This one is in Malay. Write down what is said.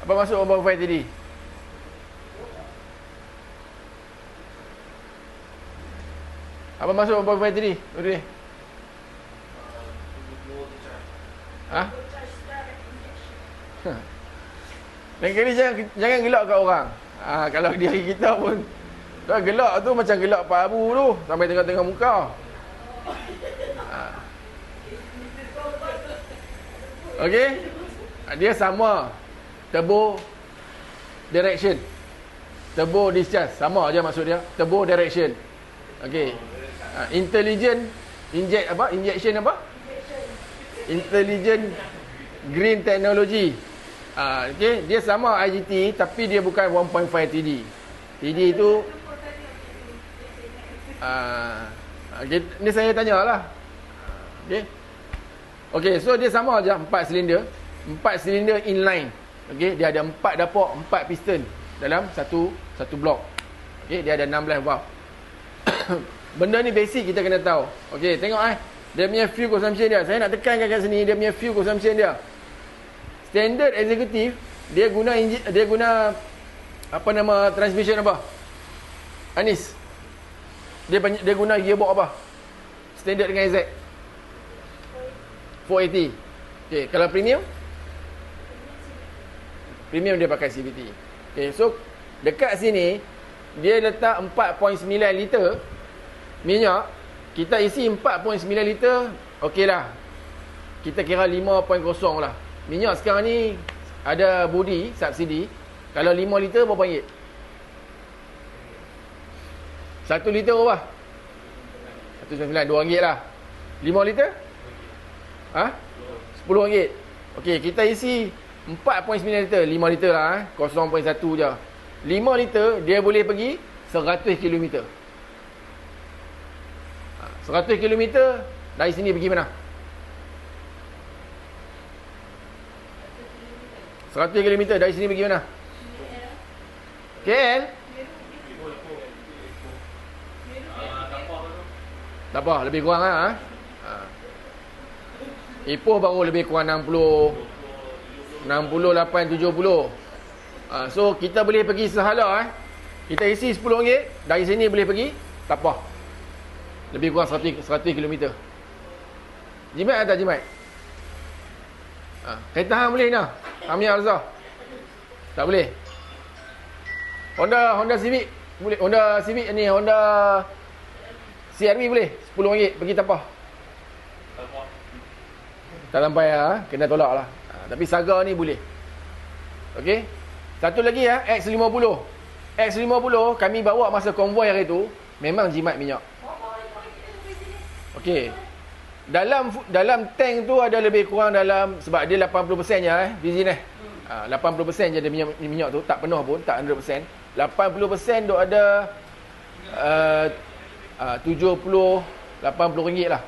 Apa maksud overfire tadi? Apa maksud overfire tadi? Udah. Ha? Lain kali jangan gelak kat orang. Kalau diri kita pun gelak tu macam gelak Pak Abu tu sampai tengah-tengah muka. Okey? Dia sama. Turbo direction. Turbo discharge sama aja maksud dia. Turbo direction. Okey. Intelligent injection apa? Intelligent green technology. Okey, dia sama IGT tapi dia bukan 1.5 TD. TD itu okay, ni saya tanyalah. Okey. Okey, so dia sama aja 4 silinder. 4 silinder inline. Okey, dia ada 4 dapur, 4 piston dalam satu blok. Okey, dia ada 16 valve. Benda ni basic kita kena tahu. Okey, tengok dia punya fuel consumption dia. Saya nak tekankan kat sini dia punya fuel consumption dia. Standard executive dia guna apa nama transmission apa? Anis. Dia guna gearbox apa? Standard dengan AZ. 480. Okey, kalau premium dia pakai CVT. Okey, so dekat sini dia letak 4.9 liter minyak. Kita isi 4.9 liter, okeylah. Kita kira 5.0 lah. Minyak sekarang ni ada budi subsidi. Kalau 5 liter berapa ringgit? 1 liter berapa? 1.9, 2 ringgit lah. 5 liter? 10 ringgit. Okey, kita isi 4.9 liter, 5 liter lah 0.1 je. 5 liter dia boleh pergi 100 km. 100 km dari sini pergi mana? 100 km dari sini pergi mana? KL? Tak apa, lebih kurang lah. Ipoh baru lebih kurang 68, 70. So kita boleh pergi sehala. Kita isi RM10, dari sini boleh pergi tak apa, lebih kurang 100 km. Jimat atau jimat? Kereta hang boleh nak? Hamia Arza? Tak boleh. Honda Civic boleh. Honda Civic ni, Honda CR-V boleh. RM10 pergi tak apa. Tak sampai kena tolak lah. Tapi Saga ni boleh. Okey. Satu lagi X50. X50 kami bawa masa konvoi hari tu memang jimat minyak. Okey. Dalam tank tu ada lebih kurang dalam, sebab dia 80% je benzin 80% je dia minyak tu, tak penuh pun, tak 100%. 80% duk ada 70 80 ringgit lah.